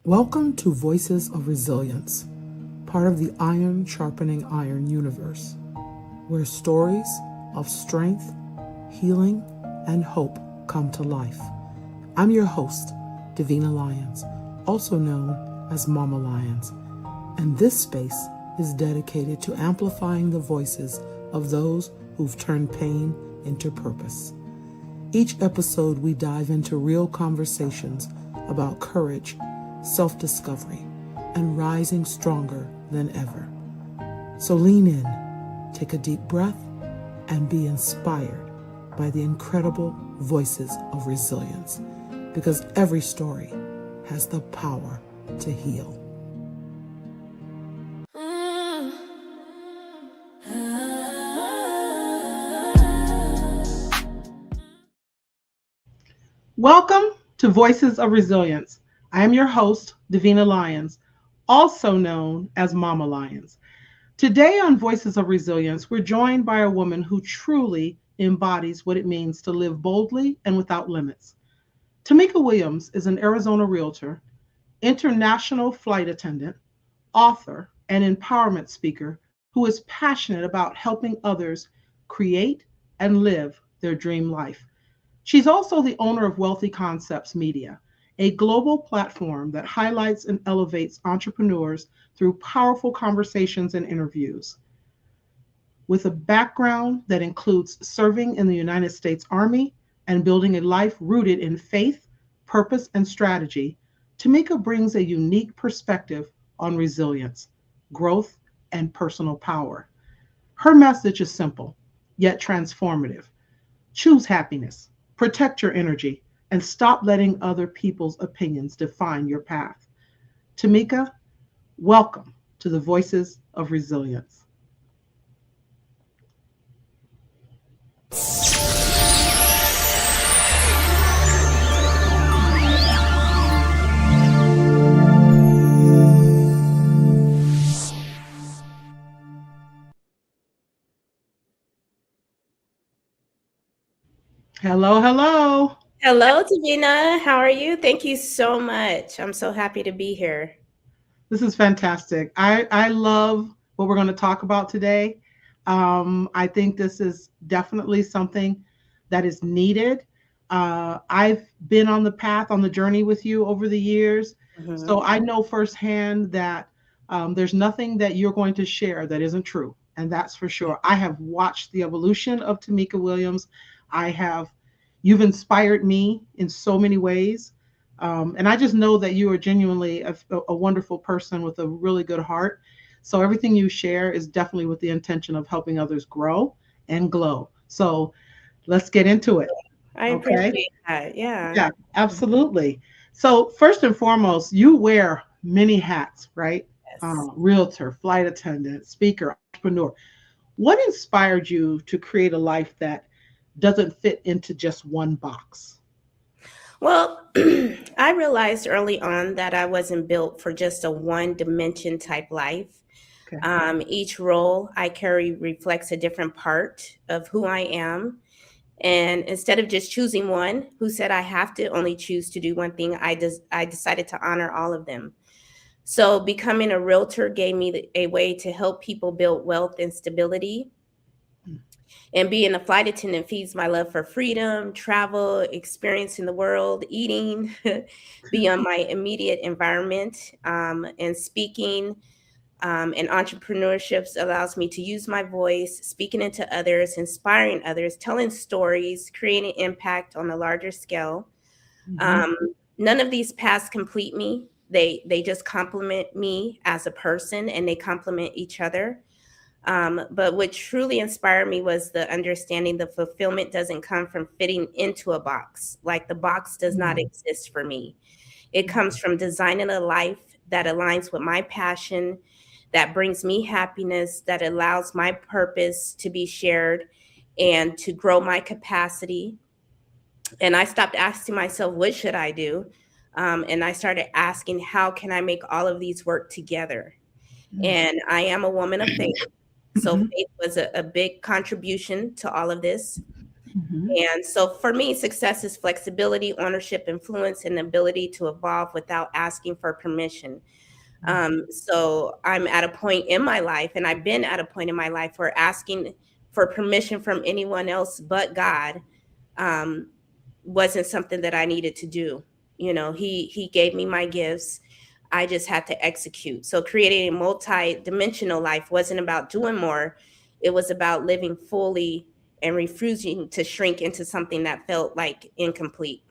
Welcome to Voices of Resilience, part of the Iron Sharpening Iron universe, where stories of strength, healing, and hope come to life. I'm your host, Davina Lyons, also known as Mama Lyons, and this space is dedicated to amplifying the voices of those who've turned pain into purpose. Each episode, we dive into real conversations about courage, self-discovery, and rising stronger than ever. So lean in, take a deep breath, and be inspired by the incredible voices of resilience, because every story has the power to heal. Welcome to Voices of Resilience. I am your host, Davina Lyons, also known as Mama Lyons. Today on Voices of Resilience, we're joined by a woman who truly embodies what it means to live boldly and without limits. Tamika Williams is an Arizona Realtor, international flight attendant, author, and empowerment speaker who is passionate about helping others create and live their dream life. She's also the owner of Wealthy Concepts Media, a global platform that highlights and elevates entrepreneurs through powerful conversations and interviews. With a background that includes serving in the United States Army and building a life rooted in faith, purpose, and strategy, Tamika brings a unique perspective on resilience, growth, and personal power. Her message is simple, yet transformative. Choose happiness, protect your energy, and stop letting other people's opinions define your path. Tamika, welcome to the Voices of Resilience. Hello, hello. Hello, Davina. How are you? Thank you so much. I'm so happy to be here. This is fantastic. I love what we're going to talk about today. I think this is definitely something that is needed. I've been on the path, on the journey with you over the years. So Mhm. I know firsthand that there's nothing that you're going to share that isn't true. And that's for sure. I have watched the evolution of Tamika Williams. I have, you've inspired me in so many ways. And I just know that you are genuinely a wonderful person with a really good heart. So everything you share is definitely with the intention of helping others grow and glow. So let's get into it. I Okay. appreciate that. Yeah. Yeah, absolutely. So first and foremost, you wear many hats, right? Yes. Realtor, flight attendant, speaker, entrepreneur. What inspired you to create a life that doesn't fit into just one box? Well, I realized early on that I wasn't built for just a one dimension type life. Okay. Each role I carry reflects a different part of who I am. And instead of just choosing one, who said I have to only choose to do one thing, I decided to honor all of them. So becoming a realtor gave me a way to help people build wealth and stability. And being a flight attendant feeds my love for freedom, travel, experiencing the world, eating beyond my immediate environment, and speaking and entrepreneurship allows me to use my voice, speaking into others, inspiring others, telling stories, creating impact on a larger scale. Mhm. Um, None of these paths complete me. They just complement me as a person, and they complement each other. But what truly inspired me was the understanding the fulfillment doesn't come from fitting into a box. Like the box does not Mhm. exist for me. It comes from designing a life that aligns with my passion, that brings me happiness, that allows my purpose to be shared and to grow my capacity. And I stopped asking myself, what should I do? And I started asking, how can I make all of these work together? And I am a woman of faith. So Mhm. faith was a big contribution to all of this. Mhm. And so for me, success is flexibility, ownership, influence, and ability to evolve without asking for permission. So I'm at a point in my life, and I've been at a point in my life where asking for permission from anyone else but God um, wasn't something that I needed to do. You know, he gave me my gifts. I just had to execute. So creating a multi-dimensional life wasn't about doing more. It was about living fully and refusing to shrink into something that felt like incomplete.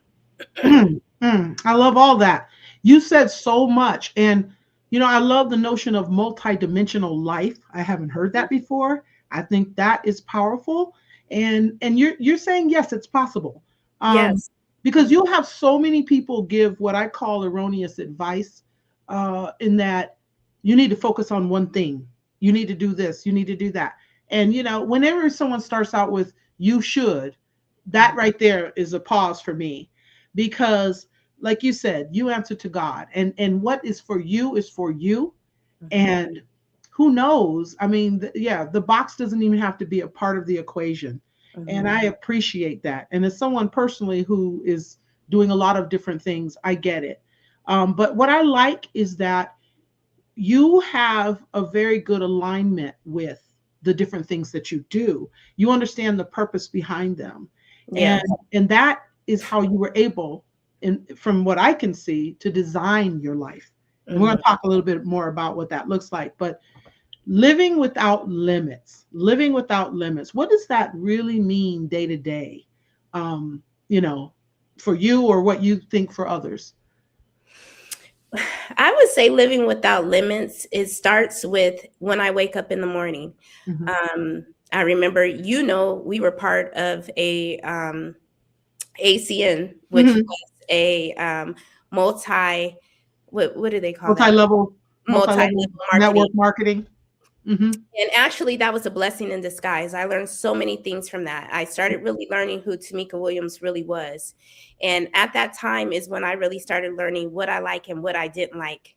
I love all that. You said so much. And, I love the notion of multidimensional life. I haven't heard that before. I think that is powerful. And you're saying, yes, it's possible. Um, Yes. because you'll have so many people give what I call erroneous advice, in that you need to focus on one thing. You need to do this, you need to do that. And, whenever someone starts out with, you should, that right there is a pause for me, because like you said, you answer to God, and what is for you is for you. Mhm. And who knows, I mean, yeah, the box doesn't even have to be a part of the equation. And Mhm. I appreciate that. And as someone personally who is doing a lot of different things, I get it. But what I like is that you have a very good alignment with the different things that you do. You understand the purpose behind them. and Yes. and that is how you were able, from what I can see, to design your life. And we're going Mhm. to talk a little bit more about what that looks like. But living without limits, what does that really mean day to day, um you know for you, or what you think for others? I would say living without limits, it starts with when I wake up in the morning. Hmm. I remember, we were part of a ACN, which Hmm. was a multi, what do they call that? multi-level Multi-level multi-level marketing. network marketing. Hmm. And actually, that was a blessing in disguise. I learned so many things from that. I started really learning who Tamika Williams really was. And at that time is when I really started learning what I like and what I didn't like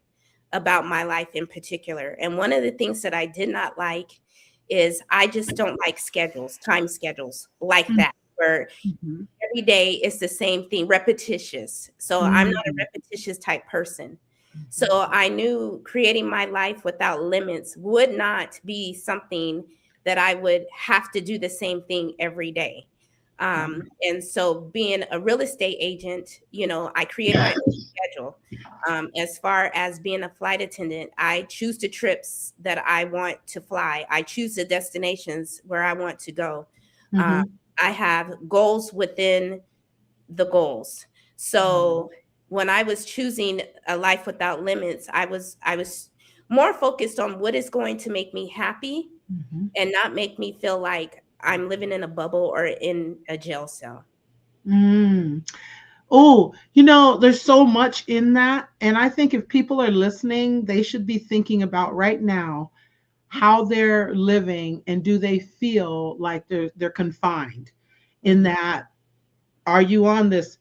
about my life in particular. And one of the things that I did not like is I just don't like schedules, time schedules like that, where Hmm. every day is the same thing, repetitious. So I'm not a Hmm. repetitious type person. So I knew creating my life without limits would not be something that I would have to do the same thing every day. And so being a real estate agent, I create my own schedule. As far as being a flight attendant, I choose the trips that I want to fly. I choose the destinations where I want to go. Um, Hmm. I have goals within the goals. So when I was choosing a life without limits, I was more focused on what is going to make me happy Hmm. and not make me feel like I'm living in a bubble or in a jail cell. Mm. Oh, there's so much in that. And I think if people are listening, they should be thinking about right now how they're living, and do they feel like they're confined in Mhm. that. Are you on this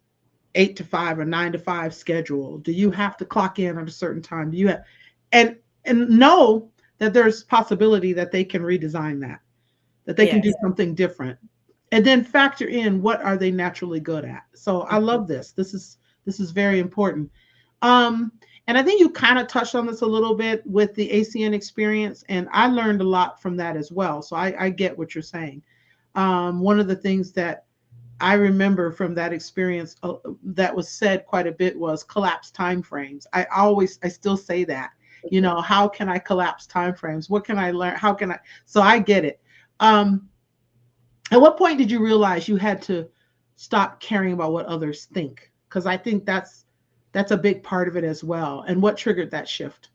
8 to 5 or 9 to 5 schedule? Do you have to clock in at a certain time? Do you have, and know that there's possibility that they can redesign that they can do Yes. something different, and then factor in what are they naturally good at. So I Mhm. love this. This is very important. um and I think you kind of touched on this a little bit with the ACN experience, and I learned a lot from that as well. So I get what you're saying. One of the things that I remember from that experience, that was said quite a bit, was collapse timeframes. I still say that. How can I collapse timeframes? What can I learn? How can I? So I get it. Um, at what point did you realize you had to stop caring about what others think? Because I think that's a big part of it as well. And what triggered that shift?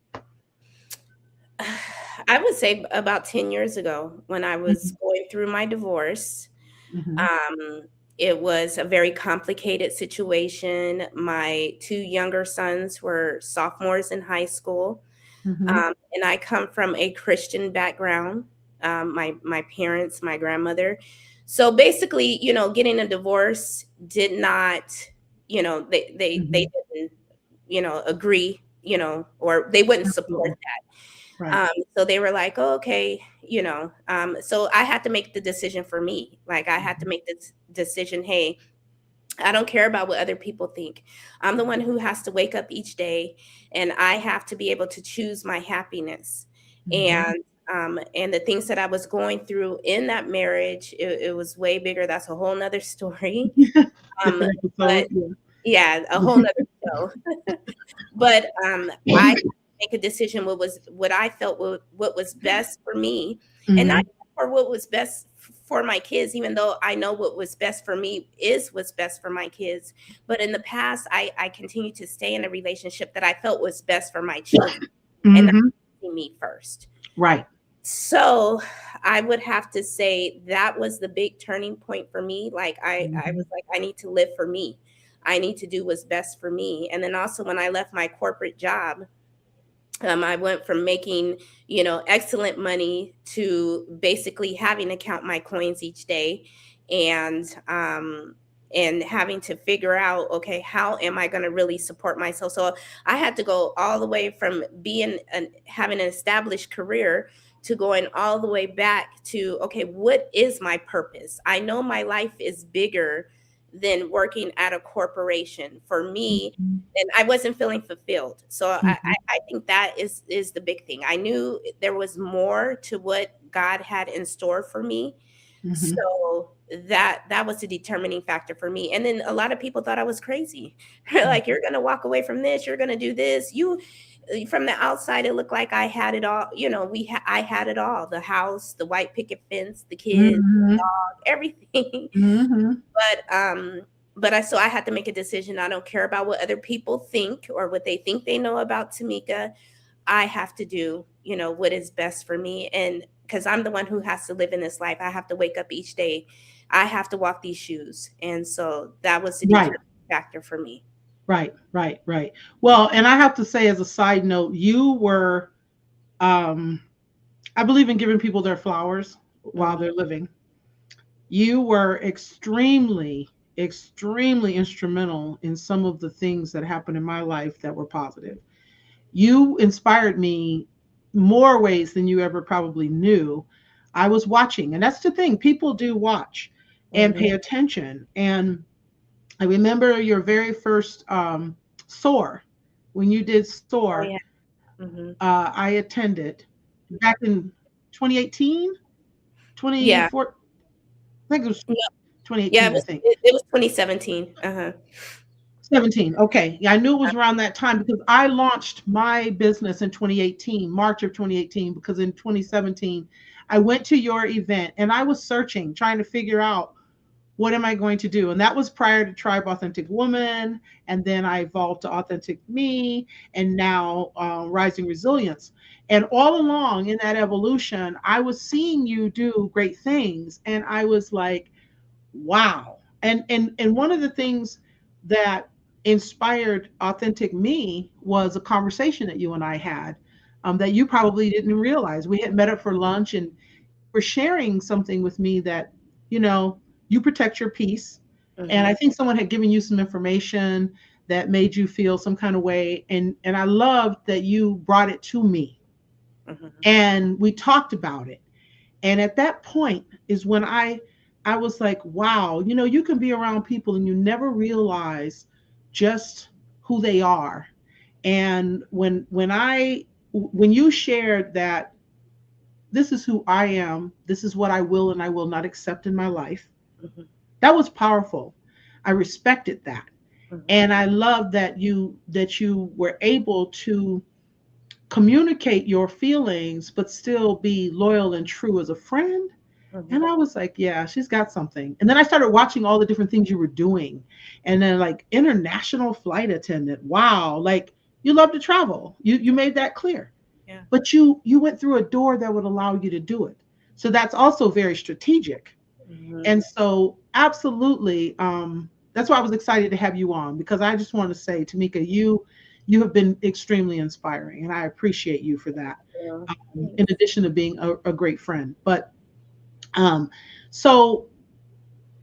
I would say about 10 years ago when I was Mhm. going through my divorce. Mhm. Um, it was a very complicated situation. My two younger sons were sophomores in high school. Mhm. And I come from a Christian background. My parents, my grandmother. So basically, getting a divorce did not, they Mhm. didn't, agree, or they wouldn't support Absolutely. that. Right. So they were like, oh, okay, so I had to make the decision for me. Like I had to Mhm. make this decision. Hey, I don't care about what other people think. I'm the one who has to wake up each day, and I have to be able to choose my happiness. Mhm. And the things that I was going through in that marriage, it was way bigger. That's a whole nother story. Different But episode. Yeah. yeah, a whole nother show. But I had to make a decision what I felt what was best for me, and not Mhm. even for what was best for my kids, even though I know what was best for me is what's best for my kids. But in the past, I continued to stay in a relationship that I felt was best for my children and not Mhm. me first. Right. So I would have to say that was the big turning point for me. Like I was Mhm. like, I need to live for me. I need to do what's best for me. And then also when I left my corporate job, I went from making, excellent money to basically having to count my coins each day, and and having to figure out, okay, how am I going to really support myself? So I had to go all the way from having an established career to going all the way back to, okay, what is my purpose? I know my life is bigger than working at a corporation for me, Mhm. and I wasn't feeling fulfilled. So Mhm. I think that is the big thing. I knew there was more to what God had in store for me. Mhm. So that was a determining factor for me. And then a lot of people thought I was crazy. Like, you're gonna walk away from this, you're gonna do this. From the outside, it looked like I had it all. I had it all: the house, the white picket fence, the kids, Mhm. everything. Mhm. But I had to make a decision. I don't care about what other people think or what they think they know about Tamika. I have to do, what is best for me. And because I'm the one who has to live in this life, I have to wake up each day. I have to walk these shoes. And so that was the Right. determining factor for me. Right. Right. Right. Well, and I have to say, as a side note, you were. Um, I believe in giving people their flowers while Mhm. they're living. You were extremely, extremely instrumental in some of the things that happened in my life that were positive. You inspired me more ways than you ever probably knew. I was watching, and that's the thing, people do watch and Mhm. pay attention. And I remember your very first SOAR, when you did Oh SOAR, yeah. Mhm. I attended back in 2018, Yeah. 24, I think it was No, yeah, 2018, I think. it was 2017. Uh-huh. 17. Okay. Yeah, I knew it was around that time because I launched my business in 2018, March of 2018, because in 2017, I went to your event and I was searching, trying to figure out what am I going to do? And that was prior to Tribe Authentic Woman. And then I evolved to Authentic Me, and now Rising Resilience. And all along in that evolution, I was seeing you do great things. And I was like, wow. And one of the things that inspired Authentic Me was a conversation that you and I had, that you probably didn't realize. We had met up for lunch, and you were sharing something with me that, you know, you protect your peace. And I Mhm. think someone had given you some information that made you feel some kind of way. And I loved that you brought it to me Mhm. and we talked about it. And at that point is when I was like, wow, you know, you can be around people and you never realize just who they are. And when you shared that this is who I am, this is what I will and I will not accept in my life, Mhm. that was powerful. I respected that. Mhm. And I love that you were able to communicate your feelings but still be loyal and true as a friend. And Mhm. I was like, yeah, she's got something. And then I started watching all the different things you were doing. And then like international flight attendant. Wow. Like you love to travel. You made that clear. Yeah. But you went through a door that would allow you to do it. So that's also very strategic. Mhm. And so absolutely, that's why I was excited to have you on, because I just want to say, Tamika, you have been extremely inspiring and I appreciate you for that. Yeah. In Thanks. addition to being a great friend. But um, so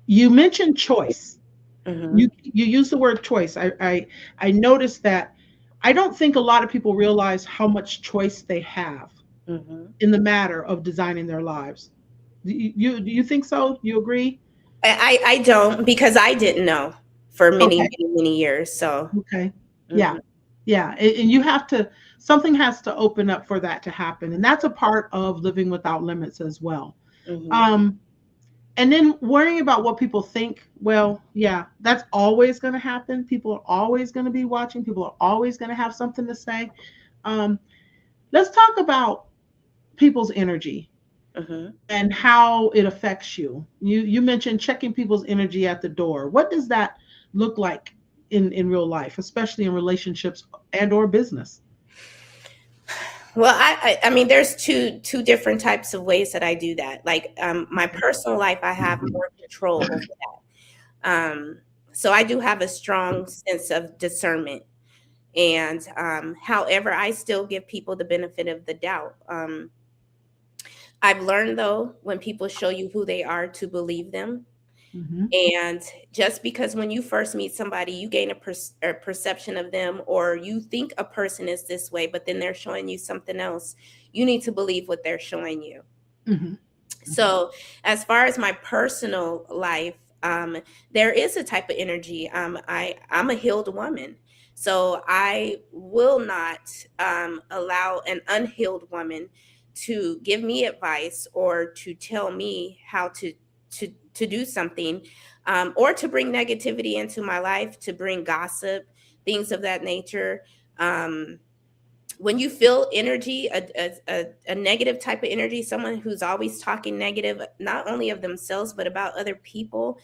you mentioned choice. Mhm. You use the word choice. I noticed that I don't think a lot of people realize how much choice they have. Mm-hmm. in the matter of designing their lives. Do you think so? You agree? I don't, because I didn't know for many, Okay. many, many years. So, Okay. Yeah. mhm, Yeah. And you have to, something has to open up for that to happen. And that's a part of living without limits as well. mhm, Um, and then worrying about what people think, well, yeah, that's always going to happen. People are always going to be watching. People are always going to have something to say. Um, let's talk about people's energy mhm. and how it affects you. You mentioned checking people's energy at the door. What does that look like in real life, especially in relationships and or business? Well, I mean, there's two different types of ways that I do that. Like, my personal life, I have more control over that. So I do have a strong sense of discernment, and however, I still give people the benefit of the doubt. I've learned, though, when people show you who they are, to believe them. Mm-hmm. And just because when you first meet somebody, you gain a perception of them, or you think a person is this way, but then they're showing you something else, you need to believe what they're showing you. Mm-hmm. So, as far as my personal life, there is a type of energy. I'm a healed woman, so I will not allow an unhealed woman to give me advice or to tell me how to do something, or to bring negativity into my life, to bring gossip, things of that nature. Um, when you feel energy, a negative type of energy, someone who's always talking negative, not only of themselves, but about other people,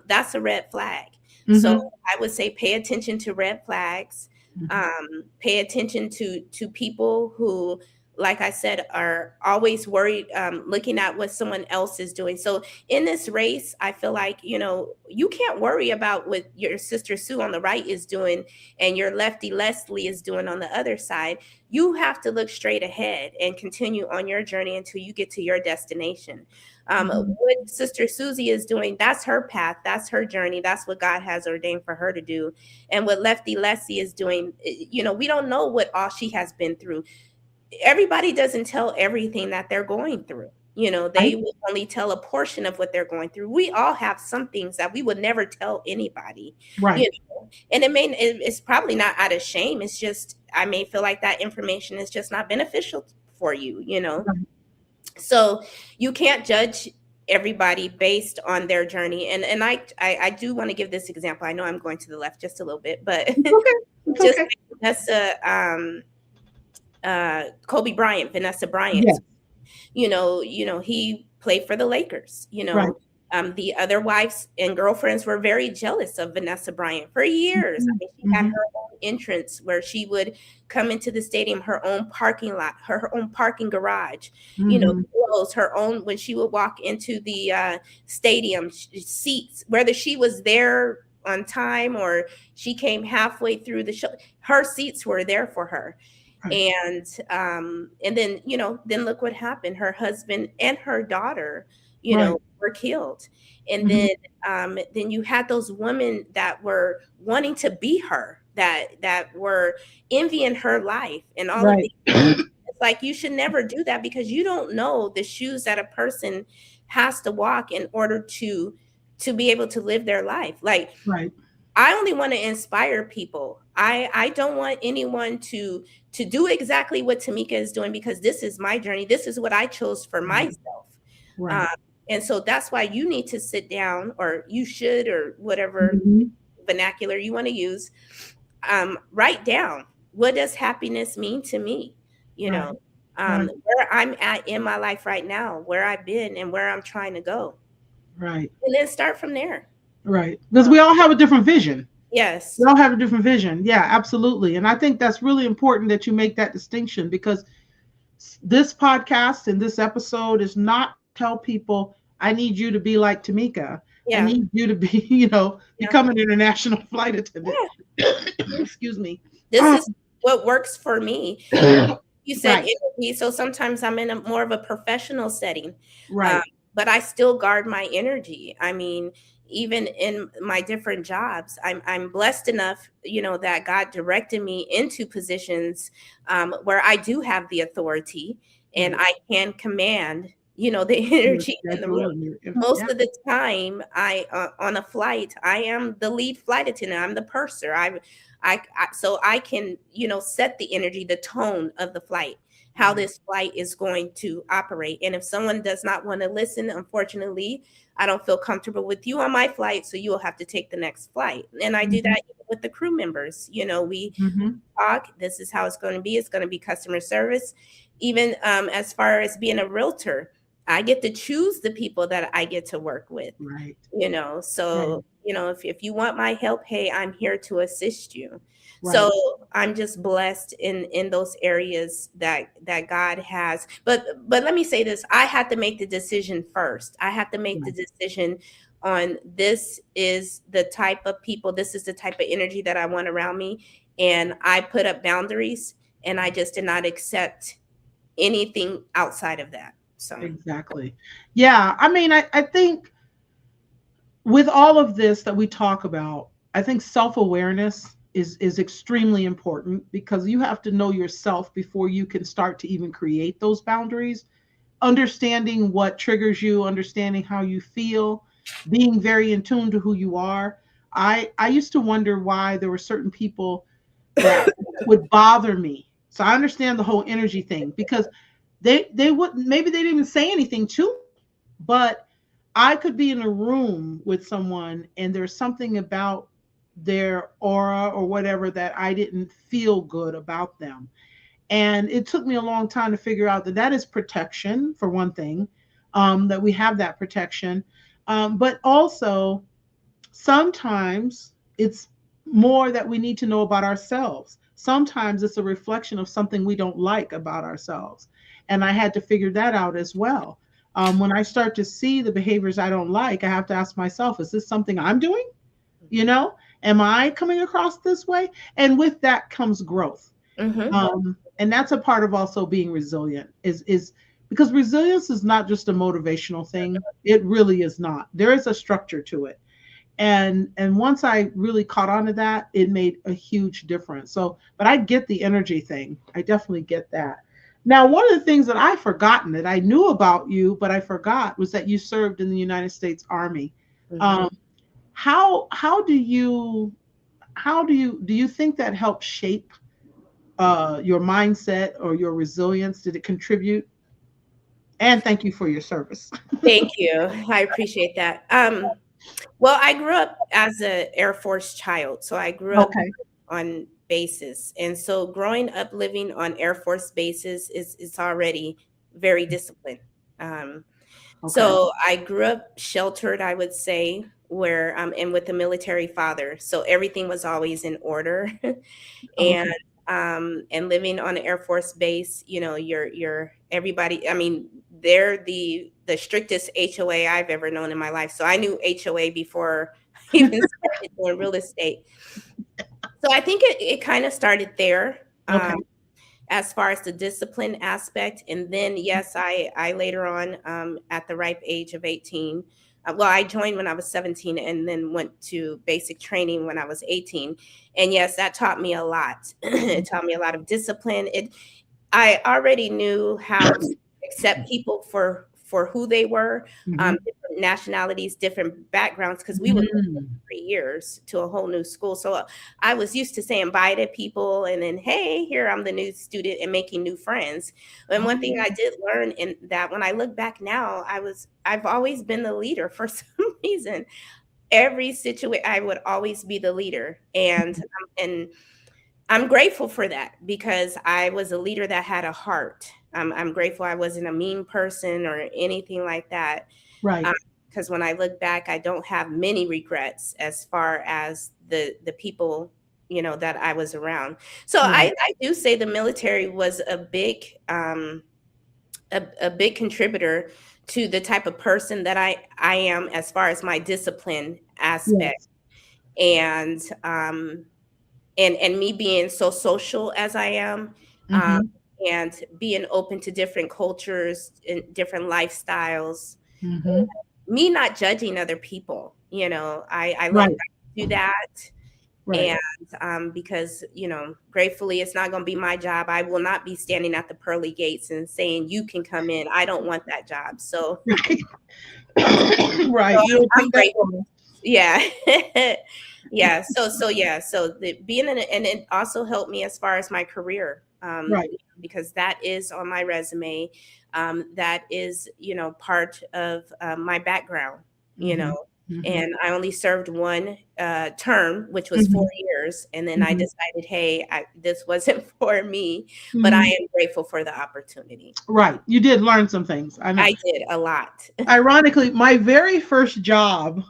that's a red flag. So Mm-hmm. I would say pay attention to red flags. Pay attention to people who, like I said, are always worried, looking at what someone else is doing. So in this race, I feel like, you can't worry about what your sister Sue on the right is doing and your lefty Leslie is doing on the other side. You have to look straight ahead and continue on your journey until you get to your destination. Mm-hmm. What Sister Susie is doing, that's her path, that's her journey, that's what God has ordained for her to do. And what Lefty Leslie is doing, we don't know what all she has been through. Everybody doesn't tell everything that they're going through. Right. They will only tell a portion of what they're going through. We all have some things that we would never tell anybody, you Right. and it's probably not out of shame. It's just, I may feel like that information is just not beneficial for you. Right. So you can't judge everybody based on their journey. And I do want to give this example. I know I'm going to the left just a little bit, but It's okay. It's just okay. like Kobe Bryant, Vanessa Bryant, Yes. he played for the Lakers. Right. The other wives and girlfriends were very jealous of Vanessa Bryant for years. I Mm-hmm. mean, she had Mm-hmm. her own entrance where she would come into the stadium, her own parking lot, her own parking garage, Mm-hmm. clothes, her own, when she would walk into the stadium, seats, whether she was there on time or she came halfway through the show, her seats were there for her. Right. And then then look what happened. Her husband and her daughter Right. were killed. And Mm-hmm. then you had those women that were wanting to be her, that were envying her life and all of Right. these. It's like, you should never do that, because you don't know the shoes that a person has to walk in order to be able to live their life. Like, Right. I only want to inspire people. I don't want anyone to do exactly what Tamika is doing, because this is my journey. This is what I chose for Right. myself. Um, Right. and so that's why you need to sit down, or you should, or whatever Mm-hmm. vernacular you want to use. Write down, what does happiness mean to me? You Right. know, Right. where I'm at in my life right now, where I've been, and where I'm trying to go, Right. and then start from there. Right. Because Um, we all have a different vision. We yes. all have a different vision. Yeah, absolutely. And I think that's really important that you make that distinction, because this podcast and this episode is not to tell people, I need you to be like Tamika. I Yeah. need you to be, Yeah. become an international flight attendant. Yeah. Excuse me. This Um, is what works for me. You said right. energy, so sometimes I'm in a more of a professional setting, um, Right. but I still guard my energy. I mean, even in my different jobs, I'm blessed enough, that God directed me into positions where I do have the authority, and Right. I can command, the Your energy in the room. schedule and Most yeah. of the time, I on a flight, I am the lead flight attendant. I'm the purser. So I can, set the energy, the tone of the flight, how Right. this flight is going to operate. And if someone does not want to listen, unfortunately, I don't feel comfortable with you on my flight, so you will have to take the next flight. And I do Mhm. that with the crew members. We Mhm. talk. This is how it's going to be. It's going to be customer service. Even as far as being a realtor, I get to choose the people that I get to work with. Right. So Right. if you want my help, hey, I'm here to assist you. So Right. I'm just blessed in those areas that God has. But let me say this: I had to make the decision first. I had to make the Right. decision on, this is the type of people, this is the type of energy that I want around me, and I put up boundaries, and I just did not accept anything outside of that. So. Exactly. Yeah. I mean, I think with all of this that we talk about, I think self-awareness is extremely important because you have to know yourself before you can start to even create those boundaries. Understanding what triggers you, understanding how you feel, being very in tune to who you are. I used to wonder why there were certain people that would bother me. So I understand the whole energy thing because they wouldn't, maybe they didn't even say anything to me, but I could be in a room with someone and there's something about their aura or whatever that I didn't feel good about them. And it took me a long time to figure out that that is protection, for one thing, that we have that protection. But also, sometimes it's more that we need to know about ourselves. Sometimes it's a reflection of something we don't like about ourselves. And I had to figure that out as well. When I start to see the behaviors I don't like, I have to ask myself, is this something I'm doing? You know, am I coming across this way? And with that comes growth. Mm-hmm. And that's a part of also being resilient is because resilience is not just a motivational thing. It really is not. There is a structure to it, and once I really caught on to that, it made a huge difference. So, but I get the energy thing. I definitely get that. Now, one of the things that I forgotten that I knew about you, but I forgot was that you served in the United States Army. Mm-hmm. Um, how do you think that helped shape your mindset or your resilience? Did it contribute? And thank you for your service. Thank you. I appreciate that. Well, I grew up as a Air Force child, so I grew up Okay. on bases, and so growing up living on Air Force bases is already very disciplined. Um, Okay. so I grew up sheltered, I would say, where and with a military father, so everything was always in order. and Okay. and living on an Air Force base, you're everybody. I mean, they're the strictest HOA I've ever known in my life. So I knew HOA before I even started doing real estate. So I think it kind of started there. Okay. As far as the discipline aspect, and then yes, I later on, at the ripe age of 18, well, I joined when I was 17 and then went to basic training when I was 18, and yes, that taught me a lot. It taught me a lot of discipline. I already knew how to accept people for who they were, Mhm. different nationalities, different backgrounds, because we would move Mm. 3 years to a whole new school. So I was used to saying bye to people, and then, hey, here I'm the new student, and making new friends. And one thing Oh, I did learn in that, when I look back now, I've always been the leader for some reason. Every situation, I would always be the leader, and I'm grateful for that because I was a leader that had a heart. I'm grateful I wasn't a mean person or anything like that. right. Because when I look back, I don't have many regrets as far as the people, that I was around. So Right. I do say the military was a big contributor to the type of person that I am as far as my discipline aspect, Yes. and and me being so social as I am, um, Mhm. and being open to different cultures and different lifestyles, and Mhm. me not judging other people. I learned Right. not to do that. Right. And because, gratefully, it's not going to be my job. I will not be standing at the pearly gates and saying, you can come in. I don't want that job. So, Right. so Right. You'll I'm take that grateful. from Yeah. Yeah. So being in it, and it also helped me as far as my career, right. because that is on my resume. That is, part of my background, you Hmm. know, Hmm. and I only served one term, which was Hmm. 4 years. And then I hmm decided, hey, this wasn't for me, but I hmm am grateful for the opportunity. Right. You did learn some things. I know. I did a lot. Ironically, my very first job,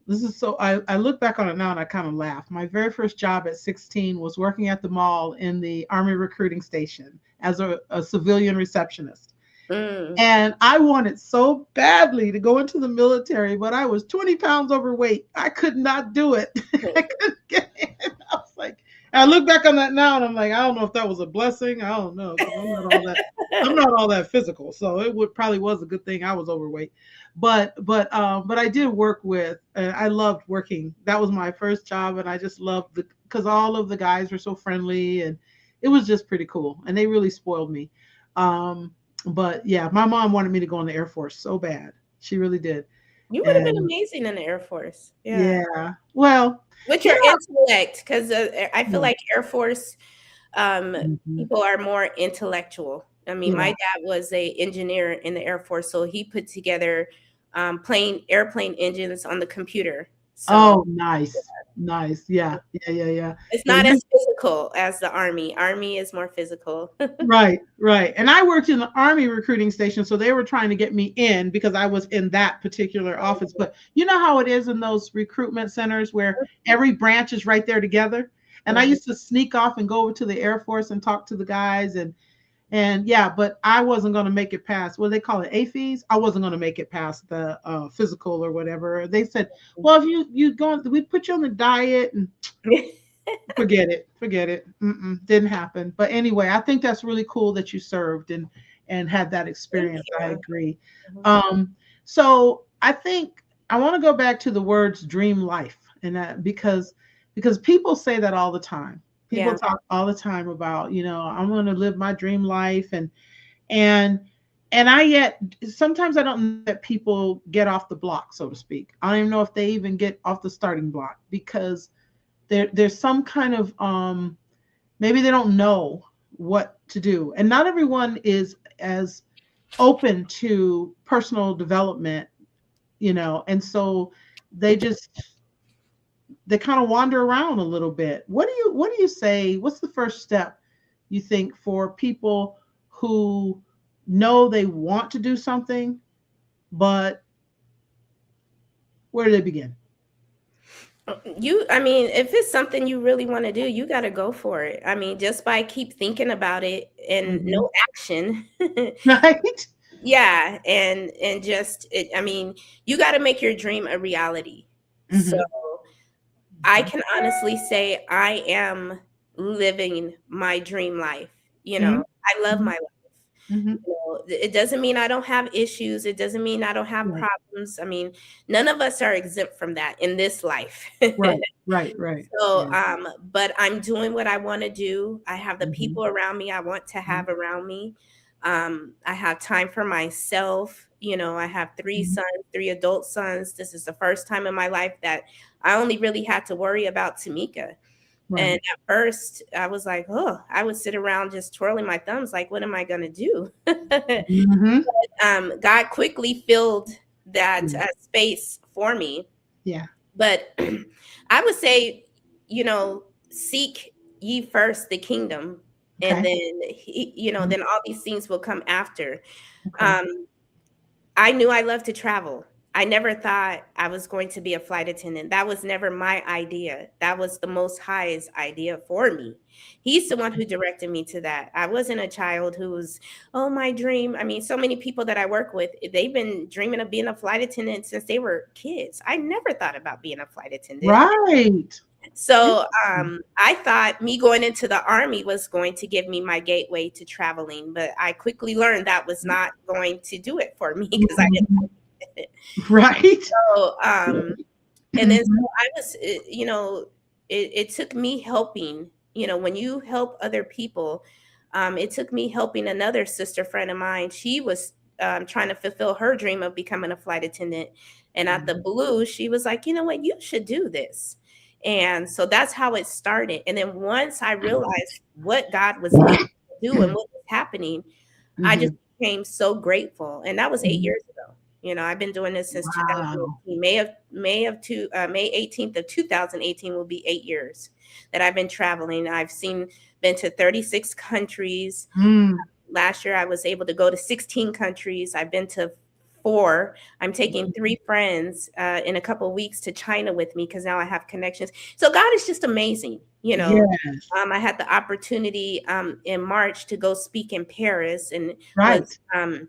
this is so I look back on it now and I kind of laugh. My very first job at 16 was working at the mall in the Army recruiting station as a civilian receptionist. Mm. And I wanted so badly to go into the military, but I was 20 pounds overweight. I could not do it. I couldn't get in. I was like, I look back on that now and I'm like, I don't know if that was a blessing. I don't know because I'm not all that physical. So it would probably was a good thing I was overweight. But I did work with. I loved working. That was my first job, and I just loved the because all of the guys were so friendly, and it was just pretty cool. And they really spoiled me. But yeah, my mom wanted me to go in the Air Force so bad. She really did. You would have been And amazing in the Air Force. Yeah. yeah, well, With you your intellect, because I feel know, like Air Force mhm, people are more intellectual. I mean, my yeah. dad was a engineer in the Air Force, so he put together airplane engines on the computer. So Oh, nice, nice. Yeah, yeah, yeah, yeah. it's Yeah, not as physical as the Army. Army is more physical. right, right. And I worked in the Army recruiting station, so they were trying to get me in because I was in that particular office. But you know how it is in those recruitment centers where every branch is right there together. And I Mhm. used to sneak off and go over to the Air Force and talk to the guys and yeah, but I wasn't going to make it past what they call it AFES. I wasn't going to make it past the physical or whatever. They said, well, if you go, we put you on the diet and forget it. Didn't happen. But anyway, I think that's really cool that you served and had that Thank experience. I you. agree. Mhm. So I think I want to go back to the words dream life and that because people say that all the time. People Yeah. talk all the time about, I'm going to live my dream life and and I yet sometimes I don't let people get off the block, so to speak. I don't even know if they even get off the starting block because there's some kind of maybe they don't know what to do, and not everyone is as open to personal development, and so they just they kind of wander around a little bit. What do you say, what's the first step you think for people who know they want to do something, but where do they begin? I mean, if it's something you really want to do, you got to go for it. I mean, just by keep thinking about it and Hmm. no action. Right. Yeah, and just I mean, you got to make your dream a reality. So Hmm. I can honestly say I am living my dream life. Hmm. I love my life. Hmm. It doesn't mean I don't have issues. It doesn't mean I don't have Right, problems. I mean, none of us are exempt from that in this life. right, right, right. So, Yeah. but I'm doing what I want to do. I have the Hmm. people around me I want to have around me. I have time for myself. I have three Hmm. sons, three adult sons. This is the first time in my life that I only really had to worry about Tamika. And Right. at first, I was like, oh, I would sit around just twirling my thumbs, like, what am I going to do? Hmm. God quickly filled that Yeah. space for me. Yeah. But I would say, seek ye first the kingdom, and Okay. then Mhm. then all these things will come after. Okay. Um, I knew I loved to travel. I never thought I was going to be a flight attendant. That was never my idea. That was the Most High's idea for me. He's the one who directed me to that. I wasn't a child who was, oh, my dream. I mean, so many people that I work with, they've been dreaming of being a flight attendant since they were kids. I never thought about being a flight attendant. Right. So Interesting. I thought me going into the Army was going to give me my gateway to traveling, but I quickly learned that was not going to do it for me because I didn't Mhm. like it. Right. So, and then so Mhm. I was, it took me helping, when you help other people, it took me helping another sister friend of mine. She was trying to fulfill her dream of becoming a flight attendant. And at the Blue, she was like, you know what, you should do this. And so that's how it started. And then once I realized what God was leading me to do and what was happening, I just Mhm. became so grateful. And that was 8 years Mhm. ago. I've been doing this since Wow. 2018. May 18th of 2018 will be 8 years that I've been traveling. Been to 36 countries. Mm. Last year I was able to go to 16 countries. I've been to four. I'm taking three friends in a couple of weeks to China with me because now I have connections. So God is just amazing. Yes. I had the opportunity in March to go speak in Paris and was Right.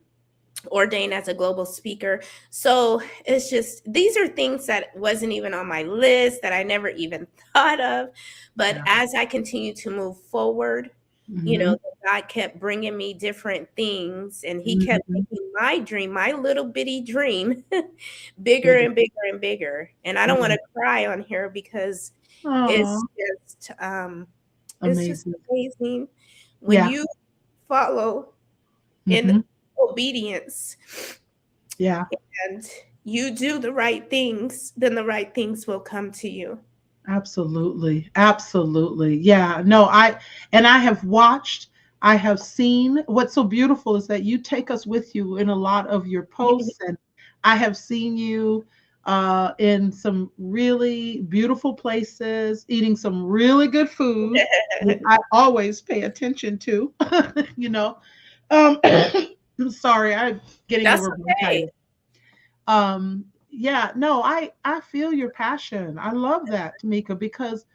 ordained as a global speaker. So it's just, these are things that wasn't even on my list, that I never even thought of. But Yeah. as I continue to move forward, Mhm. God kept bringing me different things, and he kept Mhm. making my dream, my little bitty dream, bigger Bigger. and bigger and bigger. And I don't want Mhm. to cry on here because Aw, it's just it's just amazing. amazing when Yeah. you follow in Mhm. obedience Yeah. and you do the right things, then the right things will come to you. Absolutely. Absolutely. Yeah. No, I have watched, I have seen. What's so beautiful is that you take us with you in a lot of your posts, and I have seen you in some really beautiful places, eating some really good food, which I always pay attention to, you know. I'm sorry, I'm getting That's over okay. bronchitis. Yeah, no, I feel your passion. I love that, Tamika, because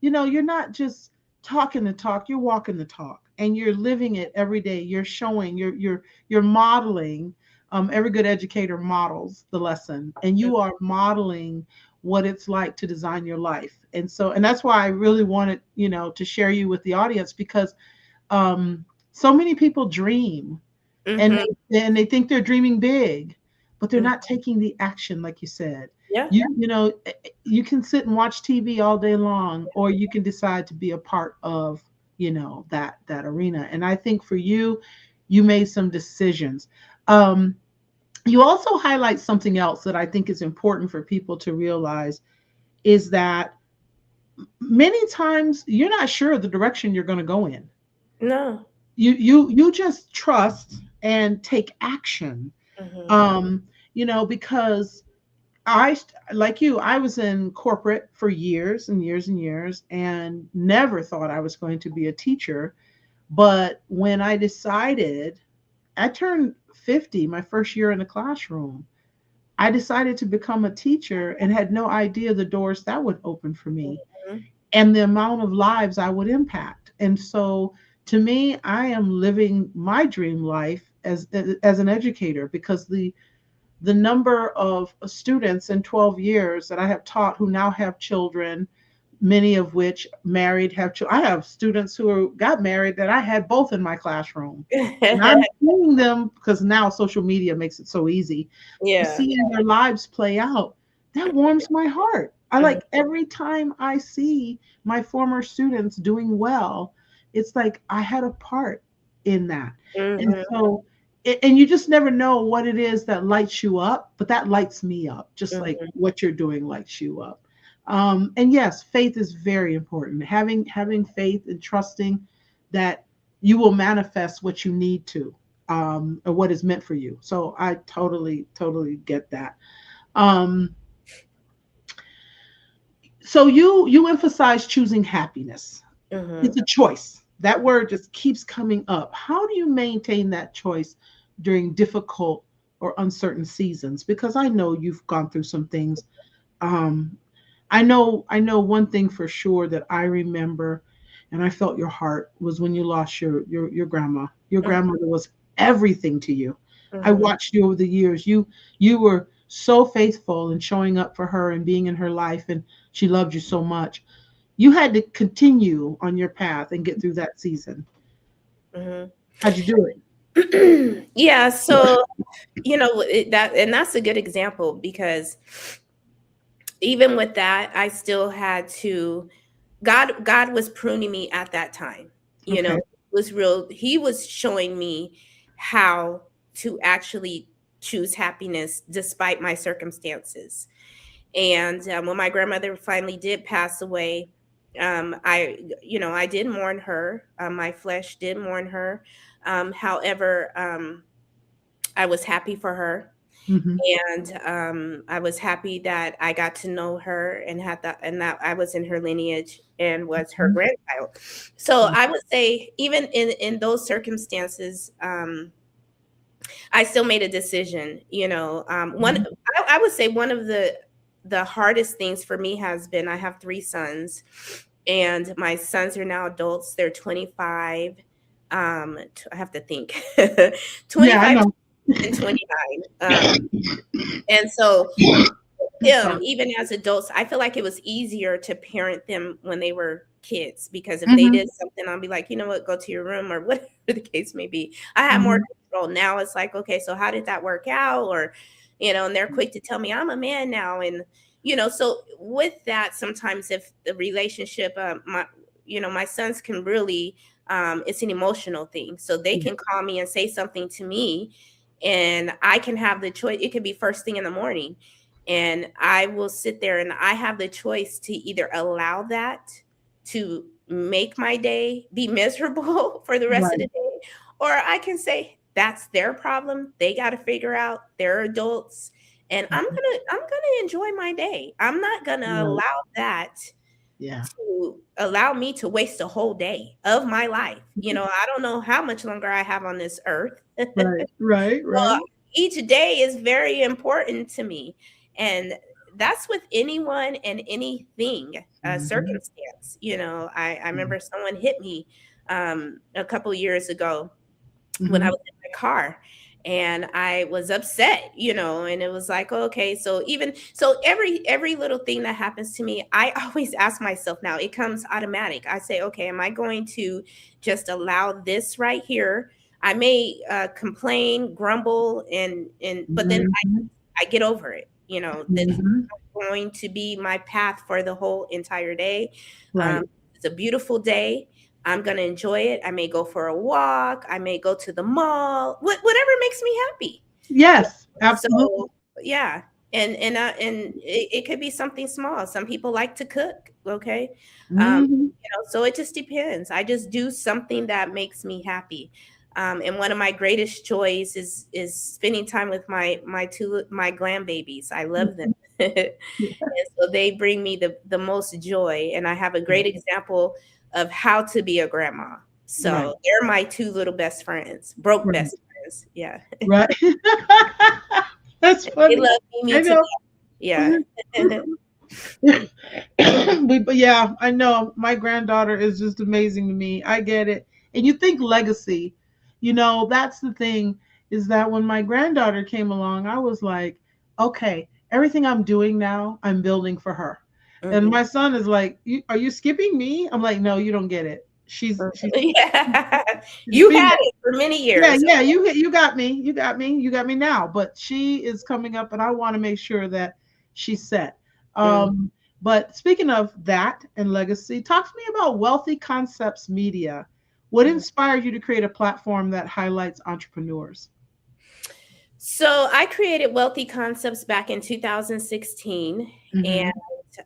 you're not just talking the talk, you're walking the talk, and you're living it every day. You're showing, you're modeling. Every good educator models the lesson, and you are modeling what it's like to design your life. And that's why I really wanted, to share you with the audience, because so many people dream, and Mm-hmm. they think they're dreaming big, but they're Mm-hmm. not taking the action, like you said. Yeah. You can sit and watch TV all day long, or you can decide to be a part of, that arena. And I think for you, you made some decisions. um you also highlight something else that I think is important for people to realize, is that many times you're not sure of the direction you're going to go in. No. You just trust and take action. Mm-hmm. Because like you, I was in corporate for years and years and years, and never thought I was going to be a teacher. But when I decided, I turned 50 my first year in the classroom, I decided to become a teacher and had no idea the doors that would open for me, Mm-hmm. and the amount of lives I would impact. And so, to me, I am living my dream life as an educator, because the number of students in 12 years that I have taught who now have children, many of which married, have children. I have students who got married that I had both in my classroom. And I'm seeing them, because now social media makes it so easy, Yeah. seeing their lives play out. That warms my heart. I Mm-hmm. like, every time I see my former students doing well, it's like I had a part in that. And Mm-hmm. so, and you just never know what it is that lights you up, but that lights me up, just like Mm-hmm. what you're doing lights you up. And yes, faith is very important. Having faith and trusting that you will manifest what you need to, or what is meant for you. So I totally get that. Um, so you emphasize choosing happiness. Mm-hmm. It's a choice. That word just keeps coming up. How do you maintain that choice during difficult or uncertain seasons? Because I know you've gone through some things. Um, I know one thing for sure that I remember, and I felt your heart, was when you lost your grandma. Your grandmother was everything to you. I Mm-hmm. watched you over the years. You were so faithful and showing up for her and being in her life, and she loved you so much. You had to continue on your path and get through that season. Mm-hmm. How'd you do it? Yeah, so that's a good example because even with that, I still had to. God was pruning me at that time. You know, Okay. it was real. He was showing me how to actually choose happiness despite my circumstances. And when my grandmother finally did pass away, I did mourn her. My flesh did mourn her. However, I was happy for her, Hmm. and I was happy that I got to know her and had that, and that I was in her lineage and was her grandchild. So I would say, even in those circumstances, I still made a decision. I would say one of the hardest things for me has been, I have three sons, and my sons are now adults. They're 25. I have to think, Yeah, I 25 know. and 29. And so I'm sorry. even as adults, I feel like it was easier to parent them when they were kids, because if they Hmm. did something, I'll be like, you know what, go to your room, or whatever the case may be. I had more Hmm. control. Now it's like, okay, so how did that work out? Or, and they're quick to tell me I'm a man now. And, so with that, sometimes if the relationship, my sons can really, it's an emotional thing. So they Yeah. can call me and say something to me, and I can have the choice. It could be first thing in the morning, and I will sit there and I have the choice to either allow that to make my day be miserable for the rest of Right. the day, or I can say that's their problem. They got to figure out, they're adults, and I'm going to enjoy my day. I'm not going to Right. allow that Yeah. to allow me to waste a whole day of my life. I don't know how much longer I have on this earth. Right. Right. So Right. each day is very important to me. And that's with anyone and anything, Hmm. circumstance. I remember someone hit me a couple years ago when I Hmm. was in my car, and I was upset, and it was like, okay, so every little thing that happens to me, I always ask myself, now it comes automatic. I say, okay, am I going to just allow this right here? I may complain, grumble, and but then Hmm. I get over it. This is Hmm. going to be my path for the whole entire day. Um, Right. it's a beautiful day. I'm gonna enjoy it. I may go for a walk. I may go to the mall. Whatever makes me happy. Yeah. Yes, absolutely. So yeah, and it could be something small. Some people like to cook. Okay, Hmm. so it just depends. I just do something that makes me happy. And one of my greatest joys is spending time with my grandbabies. I love them. And so they bring me the most joy, and I have a great example of how to be a grandma. Right. So they're my two little best friends, broke Right. best friends. Yeah. Right. That's They funny. love I me to death. know. Yeah. But yeah, I know my granddaughter is just amazing to me. I get it. And you think legacy, that's the thing, is that when my granddaughter came along, I was like, okay, everything I'm doing now, I'm building for her. And Mhm. my son is like, are you skipping me? I'm like, no, you don't get it. She's Yeah. she's You had female. it for many Yeah, years. yeah, you got me. You got me now. But she is coming up and I want to make sure that she's set. Mm. But speaking of that and legacy, talk to me about Wealthy Concepts Media. What Mm. inspired you to create a platform that highlights entrepreneurs? So I created Wealthy Concepts back in 2016, and